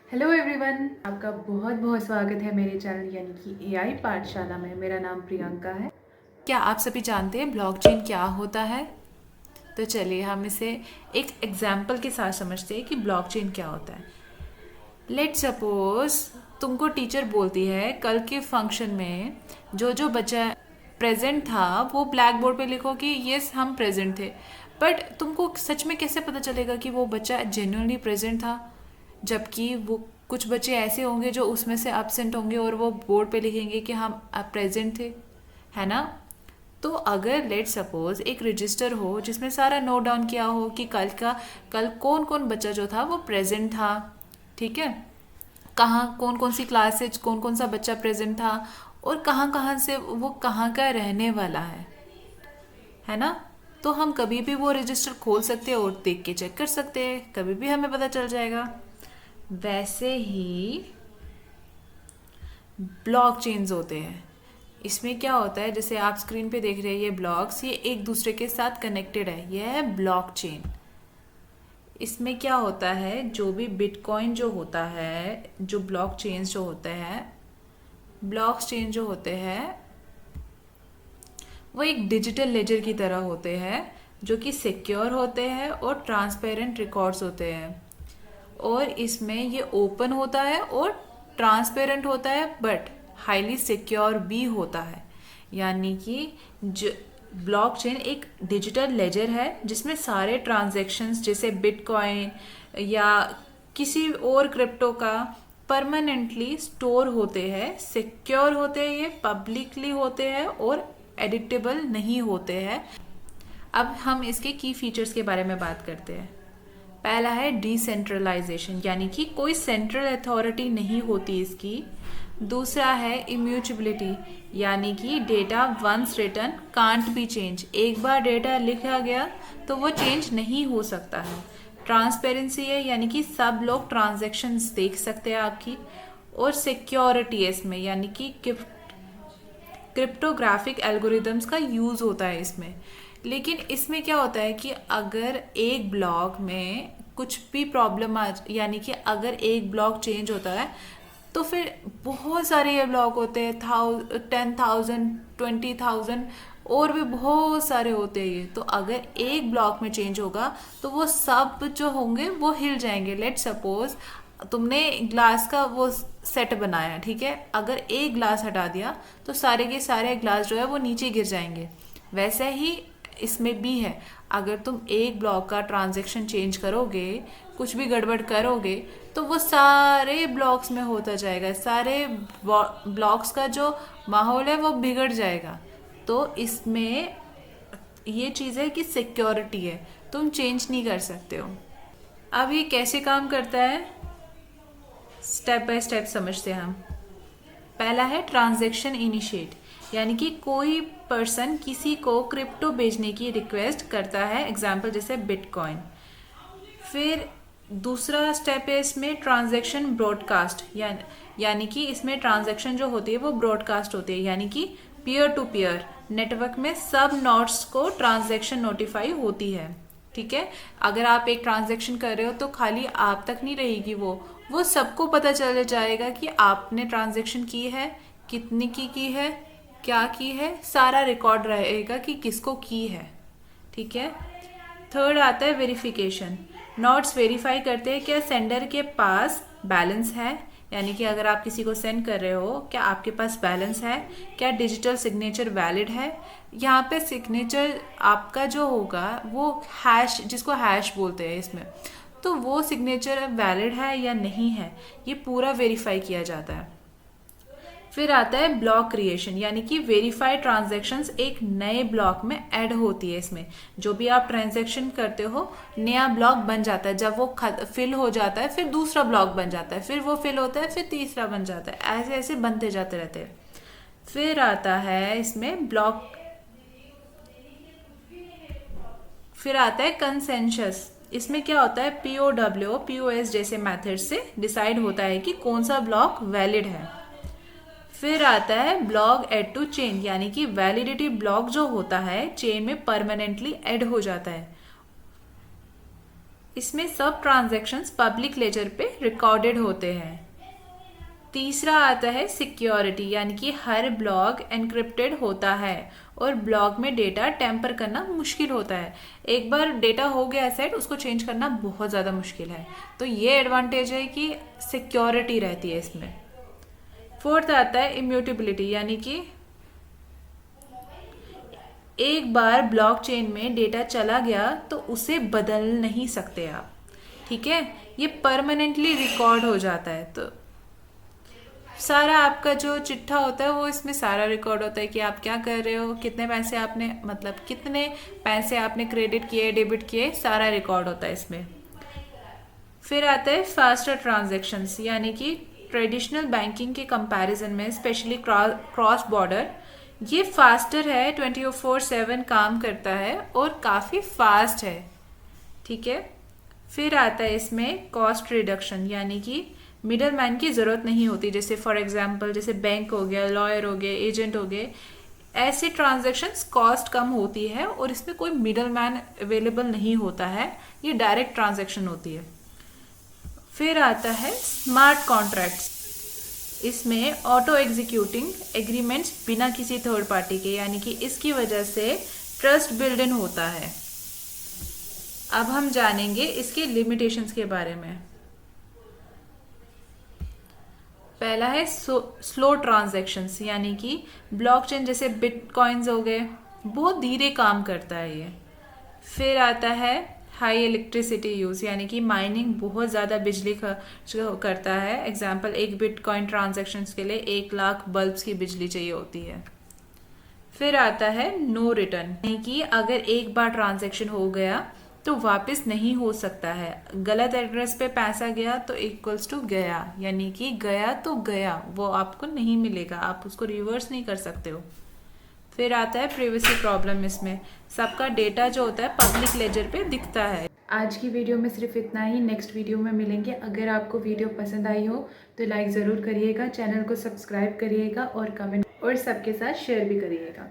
Hello everyone, आपका बहुत बहुत स्वागत है मेरे चैनल यानी कि एआई पाठशाला में। मेरा नाम प्रियंका है। क्या आप सभी जानते हैं ब्लॉकचेन क्या होता है? तो चलिए हम इसे एक एग्जाम्पल के साथ समझते हैं कि ब्लॉकचेन क्या होता है। लेट सपोज तुमको टीचर बोलती है कल के फंक्शन में जो जो बच्चा प्रेजेंट था वो ब्लैक बोर्ड पे लिखो कि यस हम प्रेजेंट थे। बट तुमको सच में कैसे पता चलेगा कि वो बच्चा जेन्युइनली प्रेजेंट था, जबकि वो कुछ बच्चे ऐसे होंगे जो उसमें से एब्सेंट होंगे और वो बोर्ड पे लिखेंगे कि हम प्रेजेंट थे, है ना? तो अगर लेट सपोज एक रजिस्टर हो जिसमें सारा नोट डाउन किया हो कि कल कौन कौन बच्चा जो था वो प्रेजेंट था, ठीक है, कहाँ कौन कौन सी क्लास से कौन कौन सा बच्चा प्रेजेंट था और कहाँ कहाँ से वो कहाँ का रहने वाला है ना? तो हम कभी भी वो रजिस्टर खोल सकते हैं और देख के चेक कर सकते हैं, कभी भी हमें पता चल जाएगा। वैसे ही ब्लॉक चेन्स होते हैं। इसमें क्या होता है, जैसे आप स्क्रीन पे देख रहे हैं ये ब्लॉक्स, ये एक दूसरे के साथ कनेक्टेड है, यह है ब्लॉक चेन। इसमें क्या होता है, जो भी बिटकॉइन जो होता है, जो ब्लॉक चेन्स जो होते हैं, ब्लॉक चेन जो होते हैं वो एक डिजिटल लेजर की तरह होते हैं जो कि सिक्योर होते हैं और ट्रांसपेरेंट रिकॉर्ड्स होते हैं। और इसमें ये ओपन होता है और ट्रांसपेरेंट होता है बट हाईली सिक्योर भी होता है। यानी कि ब्लॉकचेन एक डिजिटल लेजर है जिसमें सारे ट्रांजैक्शंस जैसे बिटकॉइन या किसी और क्रिप्टो का परमानेंटली स्टोर होते हैं, सिक्योर होते हैं, ये पब्लिकली होते हैं और एडिटेबल नहीं होते हैं। अब हम इसके की फीचर्स के बारे में बात करते हैं। पहला है डिसेंट्रलाइजेशन, यानी कि कोई सेंट्रल अथॉरिटी नहीं होती इसकी। दूसरा है इम्यूटेबिलिटी, यानी कि data once written can't be change, एक बार डेटा लिखा गया तो वो चेंज नहीं हो सकता है। ट्रांसपेरेंसी है, यानी कि सब लोग ट्रांजैक्शंस देख सकते हैं आपकी। और सिक्योरिटी है इसमें, यानी कि क्रिप्टोग्राफिक एल्गोरिदम्स का यूज़ होता है इसमें। लेकिन इसमें क्या होता है कि अगर एक ब्लॉक में कुछ भी प्रॉब्लम आ, यानी कि अगर एक ब्लॉक चेंज होता है तो फिर बहुत सारे ये ब्लॉक होते हैं, 10,000 20,000 और भी बहुत सारे होते हैं ये। तो अगर एक ब्लॉक में चेंज होगा तो वो सब जो होंगे वो हिल जाएंगे। लेट सपोज तुमने ग्लास का वो सेट बनाया, ठीक है, अगर एक ग्लास हटा दिया तो सारे के सारे ग्लास जो है वो नीचे गिर जाएंगे। वैसे ही इसमें भी है, अगर तुम एक ब्लॉक का ट्रांजैक्शन चेंज करोगे, कुछ भी गड़बड़ करोगे तो वो सारे ब्लॉक्स में होता जाएगा, सारे ब्लॉक्स का जो माहौल है वो बिगड़ जाएगा। तो इसमें ये चीज़ है कि सिक्योरिटी है, तुम चेंज नहीं कर सकते हो। अब ये कैसे काम करता है, स्टेप बाय स्टेप समझते हैं हम। पहला है ट्रांजैक्शन इनिशिएट, यानी कि कोई पर्सन किसी को क्रिप्टो भेजने की रिक्वेस्ट करता है, एग्जांपल जैसे बिटकॉइन। फिर दूसरा स्टेप है इसमें ट्रांजैक्शन ब्रॉडकास्ट, यानी कि इसमें ट्रांजैक्शन जो होती है वो ब्रॉडकास्ट होती है, यानी कि पीयर टू पीयर नेटवर्क में सब नोड्स को ट्रांजैक्शन नोटिफाई होती है, ठीक है। अगर आप एक ट्रांजैक्शन कर रहे हो तो खाली आप तक नहीं रहेगी, वो सबको पता चल जाएगा कि आपने ट्रांजैक्शन की है, कितनी की है, क्या की है, सारा रिकॉर्ड रहेगा कि किसको की है, ठीक है। थर्ड आता है वेरिफिकेशन। नोट्स वेरीफाई करते हैं क्या सेंडर के पास बैलेंस है, यानी कि अगर आप किसी को सेंड कर रहे हो क्या आपके पास बैलेंस है, क्या डिजिटल सिग्नेचर वैलिड है। यहाँ पे सिग्नेचर आपका जो होगा वो हैश, जिसको हैश बोलते हैं इसमें, तो वो सिग्नेचर वैलिड है या नहीं है, ये पूरा वेरीफाई किया जाता है। फिर आता है ब्लॉक क्रिएशन, यानी कि वेरीफाइड ट्रांजैक्शंस एक नए ब्लॉक में ऐड होती है। इसमें जो भी आप ट्रांजैक्शन करते हो नया ब्लॉक बन जाता है, जब वो फिल हो जाता है फिर दूसरा ब्लॉक बन जाता है, फिर वो फिल होता है फिर तीसरा बन जाता है, ऐसे ऐसे बनते जाते रहते हैं। फिर आता है इसमें ब्लॉक, फिर आता है कंसेंसस। इसमें क्या होता है, POW POS जैसे मेथड से डिसाइड होता है कि कौन सा ब्लॉक वैलिड है। फिर आता है ब्लॉक ऐड टू चेन, यानी कि वैलिडिटी ब्लॉक जो होता है चेन में परमानेंटली ऐड हो जाता है। इसमें सब ट्रांजैक्शंस पब्लिक लेजर पे रिकॉर्डेड होते हैं। तीसरा आता है सिक्योरिटी, यानी कि हर ब्लॉक एनक्रिप्टेड होता है और ब्लॉक में डेटा टेम्पर करना मुश्किल होता है। एक बार डेटा हो गया सेट, उसको चेंज करना बहुत ज़्यादा मुश्किल है। तो ये एडवांटेज है कि सिक्योरिटी रहती है इसमें। फोर्थ आता है इम्यूटेबिलिटी, यानी कि एक बार ब्लॉकचेन में डेटा चला गया तो उसे बदल नहीं सकते आप, ठीक है। ये परमानेंटली रिकॉर्ड हो जाता है। तो सारा आपका जो चिट्ठा होता है वो इसमें सारा रिकॉर्ड होता है कि आप क्या कर रहे हो, कितने पैसे आपने क्रेडिट किए, डेबिट किए, सारा रिकॉर्ड होता है इसमें। फिर आता है फास्टर ट्रांजैक्शंस, यानी कि ट्रेडिशनल बैंकिंग के कंपैरिजन में स्पेशली क्रॉस बॉर्डर ये फास्टर है, 24/7 काम करता है और काफ़ी फास्ट है, ठीक है। फिर आता है इसमें कॉस्ट रिडक्शन, यानी कि मिडल मैन की ज़रूरत नहीं होती। जैसे फॉर एग्जांपल जैसे बैंक हो गया, लॉयर हो गए, एजेंट हो गए, ऐसे ट्रांजैक्शंस कॉस्ट कम होती है और इसमें कोई मिडल मैन अवेलेबल नहीं होता है, ये डायरेक्ट ट्रांजैक्शन होती है। फिर आता है स्मार्ट कॉन्ट्रैक्ट्स, इसमें ऑटो एग्जीक्यूटिंग एग्रीमेंट्स बिना किसी थर्ड पार्टी के, यानी कि इसकी वजह से ट्रस्ट बिल्ड इन होता है। अब हम जानेंगे इसके लिमिटेशंस के बारे में। पहला है स्लो ट्रांजैक्शंस, यानी कि ब्लॉकचेन जैसे बिटकॉइंस हो गए, बहुत धीरे काम करता है ये। फिर आता है हाई इलेक्ट्रिसिटी यूज़, यानी कि माइनिंग बहुत ज़्यादा बिजली खर्च करता है। एग्जांपल, एक बिटकॉइन ट्रांजैक्शंस के लिए 1 लाख बल्ब्स की बिजली चाहिए होती है। फिर आता है नो रिटर्न, यानी कि अगर एक बार ट्रांजैक्शन हो गया तो वापस नहीं हो सकता है। गलत एड्रेस पे पैसा गया तो इक्वल्स टू गया, यानी कि गया तो गया, वो आपको नहीं मिलेगा, आप उसको रिवर्स नहीं कर सकते हो। फिर आता है प्राइवेसी प्रॉब्लम, इसमें सबका डेटा जो होता है पब्लिक लेजर पे दिखता है। आज की वीडियो में सिर्फ इतना ही, नेक्स्ट वीडियो में मिलेंगे। अगर आपको वीडियो पसंद आई हो तो लाइक ज़रूर करिएगा, चैनल को सब्सक्राइब करिएगा और कमेंट और सबके साथ शेयर भी करिएगा।